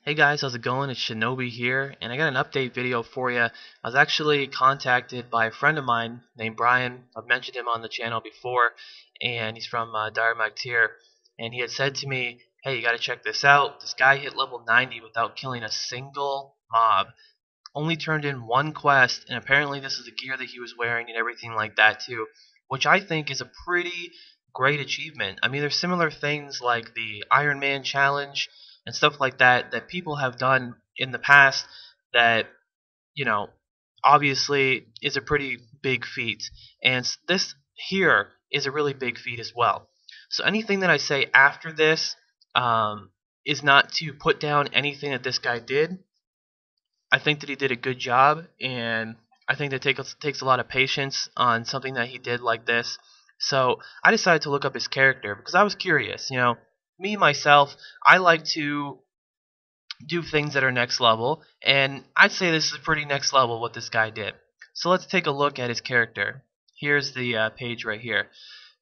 Hey guys, how's it going? It's Shinobi here, and I got an update video for you. I was actually contacted by a friend of mine named Brian. I've mentioned him on the channel before, and he's from Irenic tier. And he had said to me, hey, you got to check this out. This guy hit level 90 without killing a single mob. Only turned in one quest, and apparently this is the gear that he was wearing and everything like that too, which I think is a pretty great achievement. I mean, there's similar things like the Iron Man challenge and stuff like that that people have done in the past that, you know, obviously is a pretty big feat. And this here is a really big feat as well. So anything that I say after this is not to put down anything that this guy did. I think that he did a good job, and I think that takes a lot of patience on something that he did like this. So I decided to look up his character because I was curious. Me myself, I like to do things that are next level, and I'd say this is pretty next level what this guy did. So let's take a look at his character. Here's the page right here.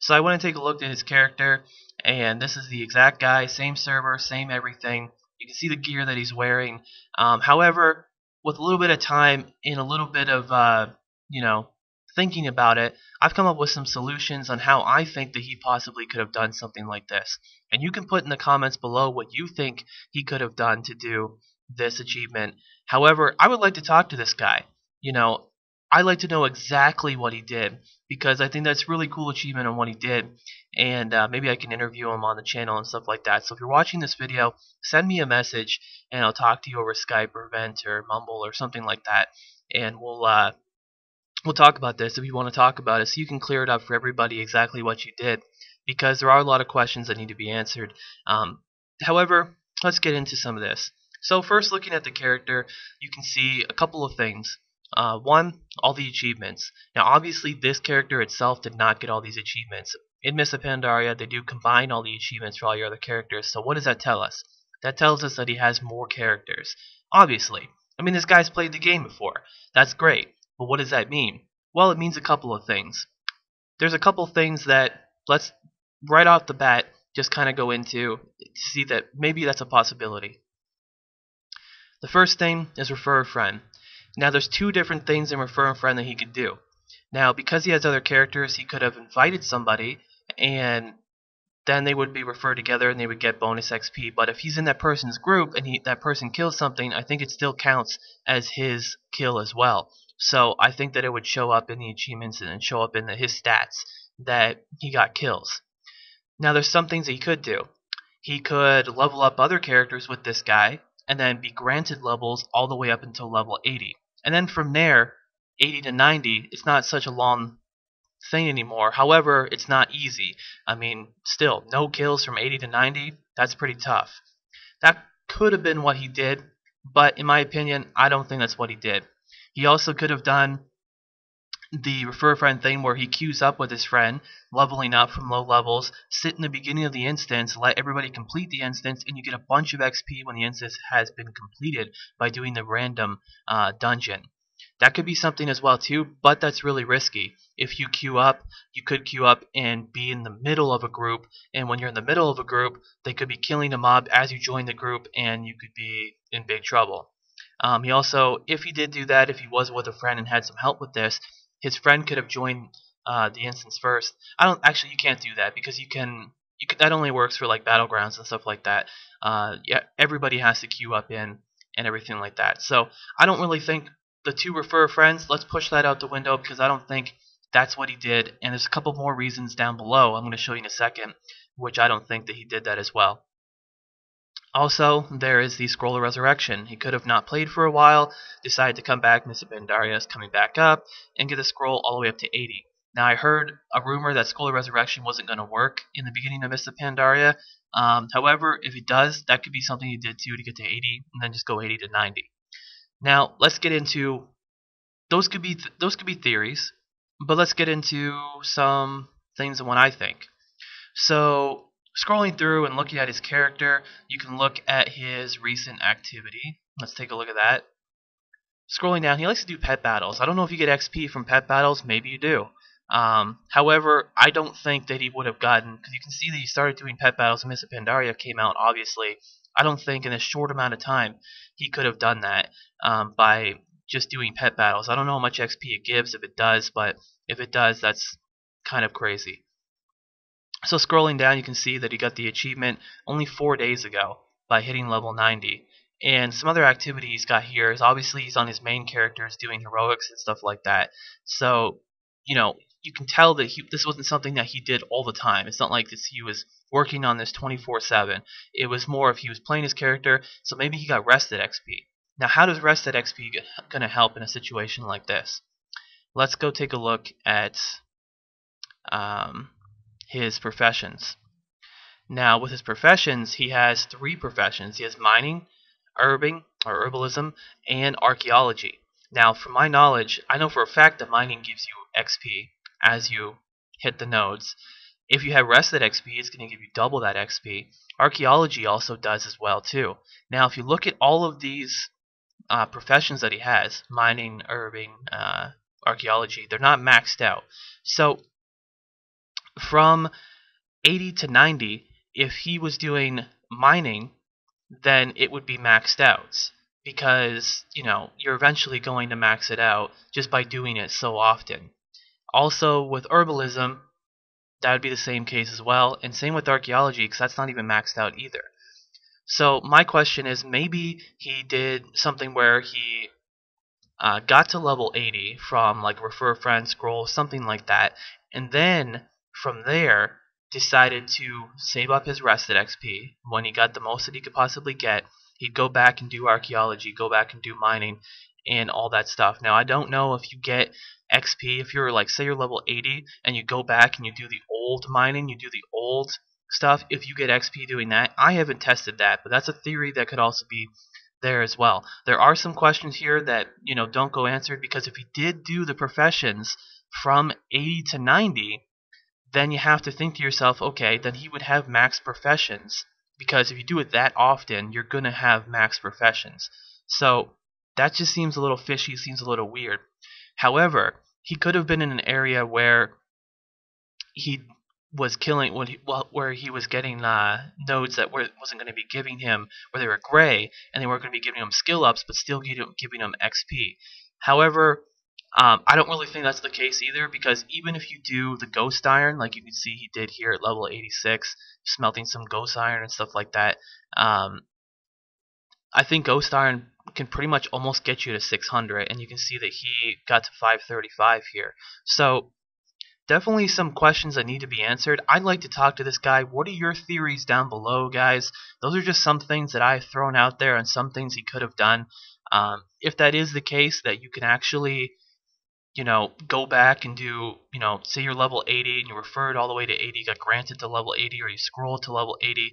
So I want to take a look at his character, and this is the exact guy, same server, same everything. You can see the gear that he's wearing. However, with a little bit of time and a little bit of thinking about it, I've come up with some solutions on how I think that he possibly could have done something like this. And you can put in the comments below what you think he could have done to do this achievement. However, I would like to talk to this guy. I'd like to know exactly what he did, because I think that's a really cool achievement on what he did, and maybe I can interview him on the channel and stuff like that. So if you're watching this video, send me a message and I'll talk to you over Skype or Vent or Mumble or something like that, and we'll talk about this if you want to talk about it, so you can clear it up for everybody exactly what you did, because there are a lot of questions that need to be answered. However, let's get into some of this. So first, looking at the character, you can see a couple of things. One, all the achievements. Now obviously this character itself did not get all these achievements. In Mists of Pandaria, they do combine all the achievements for all your other characters, so what does that tell us? That tells us that he has more characters. Obviously. I mean, this guy's played the game before. That's great. But what does that mean? Well, it means a couple of things. There's a couple of things that let's right off the bat just kind of go into to see that maybe that's a possibility. The first thing is refer a friend. Now there's two different things in refer a friend that he could do. Now because he has other characters, he could have invited somebody and then they would be referred together and they would get bonus XP. But if he's in that person's group and that person kills something, I think it still counts as his kill as well. So I think that it would show up in the achievements and show up in his stats that he got kills. Now there's some things that he could do. He could level up other characters with this guy and then be granted levels all the way up until level 80. And then from there, 80 to 90, it's not such a long thing anymore. However, it's not easy. I mean, still, no kills from 80 to 90, that's pretty tough. That could have been what he did, but in my opinion, I don't think that's what he did. He also could have done the refer a friend thing where he queues up with his friend, leveling up from low levels, sit in the beginning of the instance, let everybody complete the instance, and you get a bunch of XP when the instance has been completed by doing the random dungeon. That could be something as well too, but that's really risky. If you queue up, you could queue up and be in the middle of a group, and when you're in the middle of a group, they could be killing a mob as you join the group, and you could be in big trouble. He also, if he did do that, if he was with a friend and had some help with this, his friend could have joined the instance first. You can't do that, because that only works for like battlegrounds and stuff like that. Yeah, everybody has to queue up in and everything like that. So I don't really think the two refer friends, let's push that out the window, because I don't think that's what he did. And there's a couple more reasons down below I'm going to show you in a second, which I don't think that he did that as well. Also, there is the Scroll of Resurrection. He could have not played for a while, decided to come back, Mists of Pandaria is coming back up, and get the scroll all the way up to 80. Now, I heard a rumor that Scroll of Resurrection wasn't going to work in the beginning of Mists of Pandaria. However, if it does, that could be something he did too, to get to 80, and then just go 80 to 90. Now, let's get into those could be theories, but let's get into some things and what I think. So, scrolling through and looking at his character, you can look at his recent activity. Let's take a look at that. Scrolling down, he likes to do pet battles. I don't know if you get XP from pet battles. Maybe you do. However, I don't think that he would have gotten, because you can see that he started doing pet battles when Mists of Pandaria came out, obviously. I don't think in a short amount of time he could have done that by just doing pet battles. I don't know how much XP it gives if it does, but if it does, that's kind of crazy. So scrolling down, you can see that he got the achievement only 4 days ago by hitting level 90. And some other activities he's got here is obviously he's on his main characters doing heroics and stuff like that. So, you can tell that this wasn't something that he did all the time. It's not like this he was working on this 24/7. It was more if he was playing his character, so maybe he got rested XP. Now, how does rested XP going to help in a situation like this? Let's go take a look at his professions. Now, with his professions, he has 3 professions. He has mining, herbalism, and archaeology. Now, from my knowledge, I know for a fact that mining gives you XP as you hit the nodes. If you have rested XP, it's going to give you double that XP. Archaeology also does as well too. Now, if you look at all of these professions that he has, mining, herbing, archaeology, they're not maxed out. So from 80 to 90, if he was doing mining, then it would be maxed out, because you're eventually going to max it out just by doing it so often. Also with herbalism, that would be the same case as well, and same with archaeology, because that's not even maxed out either. So my question is, maybe he did something where he got to level 80 from like refer a friend, scroll, something like that, and then from there decided to save up his rested XP. When he got the most that he could possibly get, he'd go back and do archaeology, go back and do mining, and all that stuff. Now, I don't know if you get XP if you're like, say you're level 80 and you go back and you do the old mining, you do the old stuff, if you get XP doing that. I haven't tested that, but that's a theory that could also be there as well. There are some questions here that don't go answered, because if he did do the professions from 80 to 90, then you have to think to yourself, okay, then he would have max professions, because if you do it that often, you're going to have max professions. So that just seems a little fishy, seems a little weird. However, he could have been in an area where he was killing, where he was getting nodes that wasn't going to be giving him, where they were gray, and they weren't going to be giving him skill ups, but still giving him XP. However, I don't really think that's the case either, because even if you do the ghost iron, like you can see he did here at level 86, smelting some ghost iron and stuff like that, I think ghost iron can pretty much almost get you to 600, and you can see that he got to 535 here. So definitely some questions that need to be answered. I'd like to talk to this guy. What are your theories down below, guys? Those are just some things that I've thrown out there and some things he could have done. If that is the case, that you can actually go back and do, say you're level 80 and you referred all the way to 80, got granted to level 80, or you scrolled to level 80,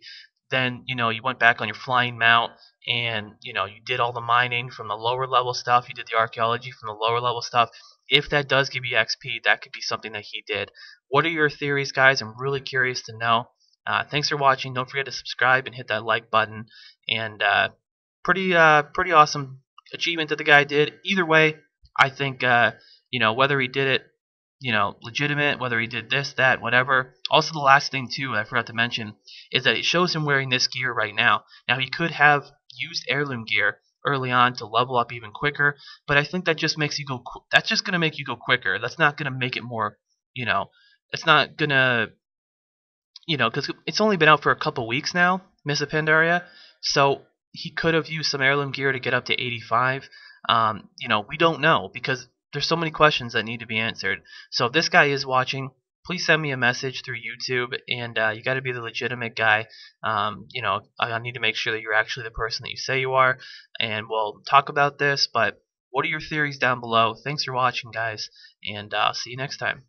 then, you went back on your flying mount and, you did all the mining from the lower level stuff, you did the archaeology from the lower level stuff. If that does give you XP, that could be something that he did. What are your theories, guys? I'm really curious to know. Thanks for watching. Don't forget to subscribe and hit that like button. And pretty awesome achievement that the guy did. Either way, I think whether he did it legitimate, whether he did this, that, whatever. Also, the last thing too I forgot to mention is that it shows him wearing this gear right now. Now, he could have used heirloom gear early on to level up even quicker, but I think that just makes you go. That's just gonna make you go quicker. That's not gonna make it more. It's not gonna. Because it's only been out for a couple weeks now, Miss Pandaria. So he could have used some heirloom gear to get up to 85. We don't know, because there's so many questions that need to be answered. So if this guy is watching, please send me a message through YouTube, and you got to be the legitimate guy. I need to make sure that you're actually the person that you say you are, and we'll talk about this. But what are your theories down below? Thanks for watching, guys, and I'll see you next time.